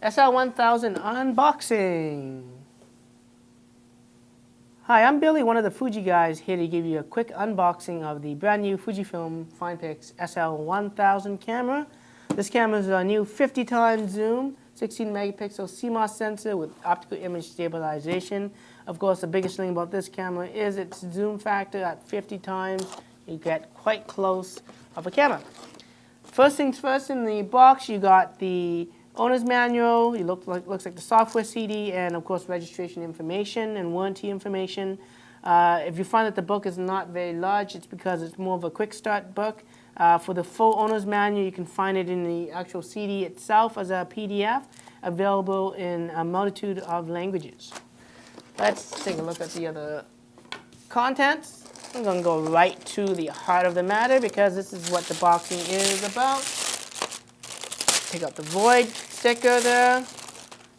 SL1000 unboxing. Hi, I'm Billy, one of the Fuji guys, here to give you a quick unboxing of the brand new Fujifilm FinePix SL1000 camera. This camera is a new 50x zoom, 16 megapixel CMOS sensor with optical image stabilization. Of course, the biggest thing about this camera is its zoom factor at 50 times. You get quite close of a camera. First things first, in the box you got the owner's manual. It looks like the software CD, and of course registration information and warranty information. If you find that the book is not very large, it's because it's more of a quick start book. For the full owner's manual, you can find it in the actual CD itself as a PDF, available in a multitude of languages. Let's take a look at the other contents. I'm going to go right to the heart of the matter because this is what the boxing is about. Take out the void sticker there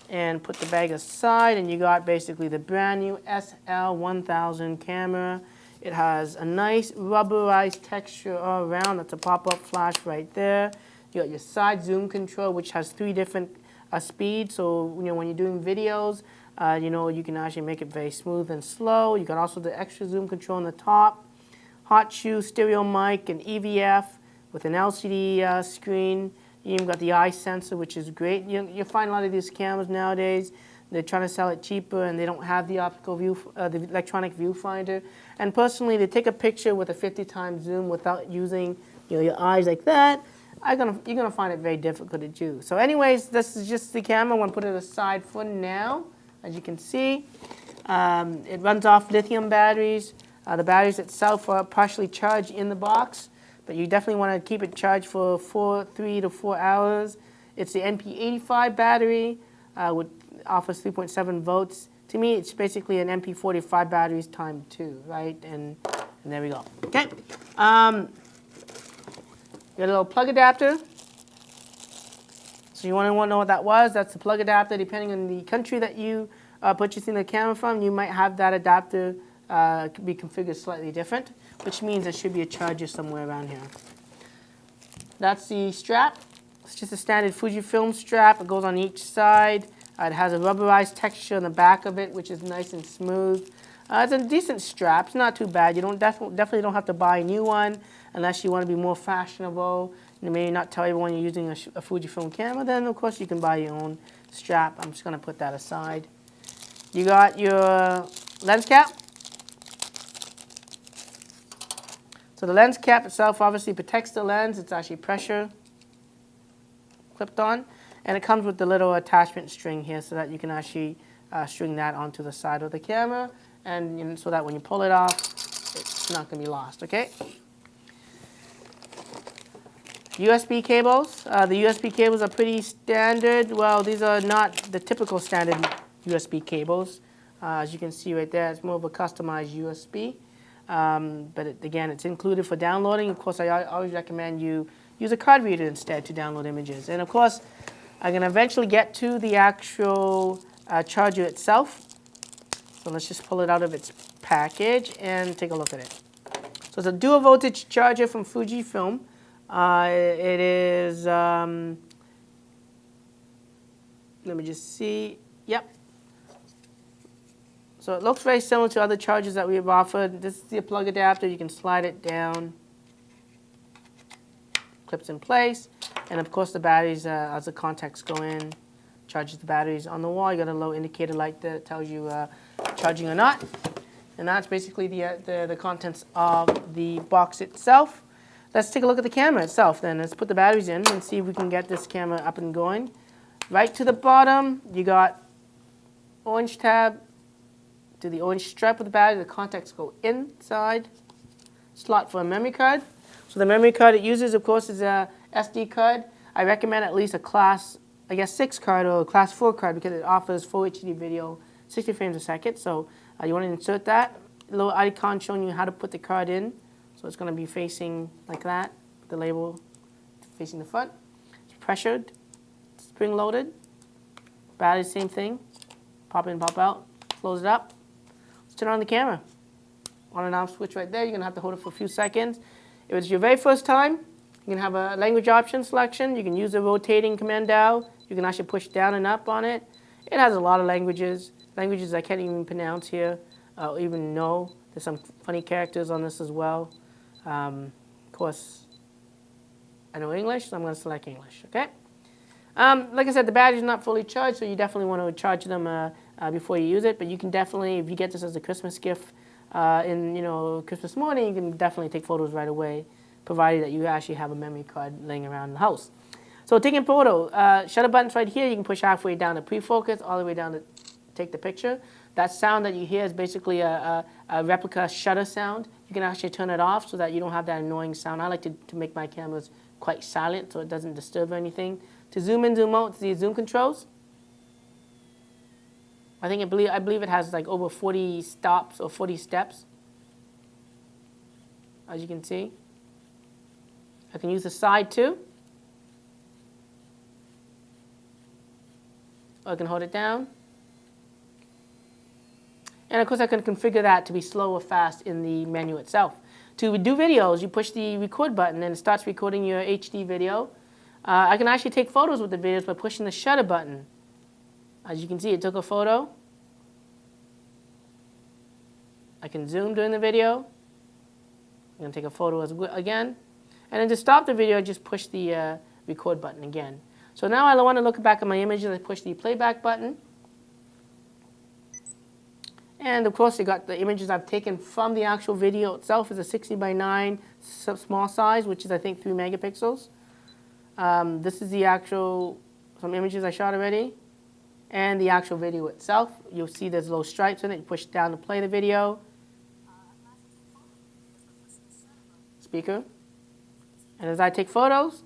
and put the bag aside, and you got basically the brand new SL1000 camera. It has a nice rubberized texture all around. That's a pop-up flash right there. You got your side zoom control, which has 3 different speeds. So when you're doing videos, you can actually make it very smooth and slow. You got also the extra zoom control on the top. Hot shoe stereo mic and EVF with an LCD screen. You even got the eye sensor, which is great. You find a lot of these cameras nowadays, they're trying to sell it cheaper and they don't have the optical view, the electronic viewfinder. And personally, to take a picture with a 50x zoom without using your eyes like that, you're gonna find it very difficult to do. So anyways, this is just the camera. I'm gonna put it aside for now. As you can see, it runs off lithium batteries. The batteries itself are partially charged in the box, but you definitely want to keep it charged for 3 to 4 hours. It's the NP85 battery, which offers 3.7 volts. To me, it's basically an NP45 batteries times 2, right? And there we go. Okay. Got a little plug adapter. So you want to know what that was? That's the plug adapter. Depending on the country that you are purchasing the camera from, you might have that adapter be configured slightly different, which means there should be a charger somewhere around here. That's the strap. It's just a standard Fujifilm strap. It goes on each side. It has a rubberized texture on the back of it, which is nice and smooth. It's a decent strap. It's not too bad. You definitely don't have to buy a new one unless you want to be more fashionable. You may not tell everyone you're using a Fujifilm camera. Then, of course, you can buy your own strap. I'm just going to put that aside. You got your lens cap. So the lens cap itself obviously protects the lens. It's actually pressure clipped on. And it comes with the little attachment string here so that you can actually string that onto the side of the camera. And so that when you pull it off, it's not going to be lost, okay? USB cables. The USB cables are pretty standard. Well, these are not the typical standard USB cables. As you can see right there, it's more of a customized USB. But again, it's included for downloading. Of course, I always recommend you use a card reader instead to download images. And of course, I'm going to eventually get to the actual charger itself. So let's just pull it out of its package and take a look at it. So it's a dual voltage charger from Fujifilm. It is, let me just see, yep. So it looks very similar to other chargers that we've offered. This is the plug adapter. You can slide it down, clips in place. And of course the batteries, as the contacts go in, charges the batteries on the wall. You got a low indicator light that tells you charging or not. And that's basically the contents of the box itself. Let's take a look at the camera itself then. Let's put the batteries in and see if we can get this camera up and going. Right to the bottom, you got orange tab to the orange stripe of the battery. The contacts go inside. Slot for a memory card. So the memory card it uses, of course, is a SD card. I recommend at least a class, 6 card or a class 4 card because it offers full HD video, 60 frames a second. So you want to insert that. A little icon showing you how to put the card in. So it's going to be facing like that, the label facing the front. It's pressured, spring loaded. Battery, same thing. Pop in, pop out. Close it up. Let's turn on the camera. On and off switch right there. You're going to have to hold it for a few seconds. If it's your very first time, You can have a language option selection. You can use the rotating command dial. You can actually push down and up on it. It has a lot of languages I can't even pronounce here or even know. There's some funny characters on this as well. Of course, I know English, so I'm going to select English, okay? Like I said, the battery's not fully charged, so you definitely want to charge them before you use it. But you can definitely, if you get this as a Christmas gift Christmas morning, you can definitely take photos right away, provided that you actually have a memory card laying around the house. So taking photo, shutter button's right here. You can push halfway down to pre-focus, all the way down to take the picture. That sound that you hear is basically a replica shutter sound. You can actually turn it off so that you don't have that annoying sound. I like to make my cameras quite silent so it doesn't disturb anything. To zoom in, zoom out, the zoom controls. I believe it has like over 40 stops or 40 steps, as you can see. I can use the side too. Or I can hold it down. And of course I can configure that to be slow or fast in the menu itself. To do videos, you push the record button and it starts recording your HD video. I can actually take photos with the videos by pushing the shutter button. As you can see, it took a photo. I can zoom during the video. I'm going to take a photo again. And then to stop the video, I just push the record button again. So now I want to look back at my images. I push the playback button. And of course, you got the images I've taken from the actual video itself. Is a 60:9 small size, which is I think 3 megapixels. This is the some images I shot already, and the actual video itself. You'll see there's little stripes in it. You push down to play the video. Speaker. And as I take photos,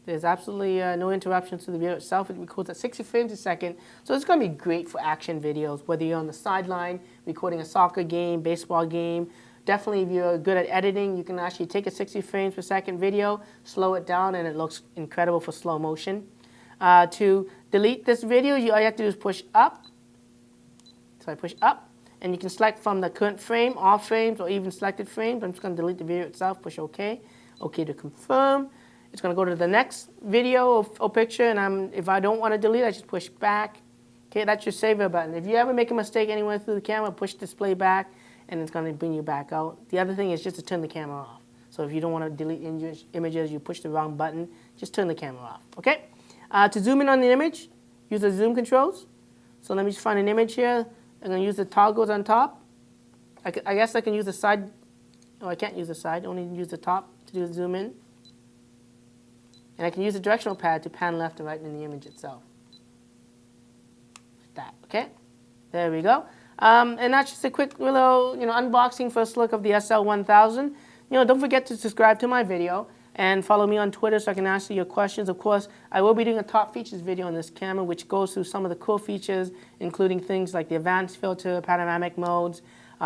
there's absolutely no interruptions to the video itself. It records at 60 frames a second. So it's going to be great for action videos, whether you're on the sideline, recording a soccer game, baseball game. Definitely, if you're good at editing, you can actually take a 60 frames per second video, slow it down, and it looks incredible for slow motion. To delete this video, all you have to do is push up. So I push up, and you can select from the current frame, all frames, or even selected frames. I'm just going to delete the video itself, push OK. OK to confirm. It's going to go to the next video or picture, and if I don't want to delete, I just push back. Okay, that's your saver button. If you ever make a mistake anywhere through the camera, push display back, and it's going to bring you back out. The other thing is just to turn the camera off. So if you don't want to delete images, you push the wrong button, just turn the camera off. Okay? To zoom in on the image, use the zoom controls. So let me just find an image here. I'm going to use the toggles on top. I guess I can use the side. Oh, I can't use the side. I only use the top to do the zoom in. And I can use the directional pad to pan left and right in the image itself. Like that, okay? There we go. And that's just a quick little, unboxing first look of the SL1000. Don't forget to subscribe to my video and follow me on Twitter so I can answer your questions. Of course, I will be doing a top features video on this camera, which goes through some of the cool features, including things like the advanced filter, panoramic modes,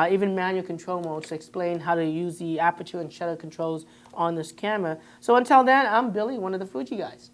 even manual control modes to explain how to use the aperture and shutter controls on this camera. So until then, I'm Billy, one of the Fuji Guys.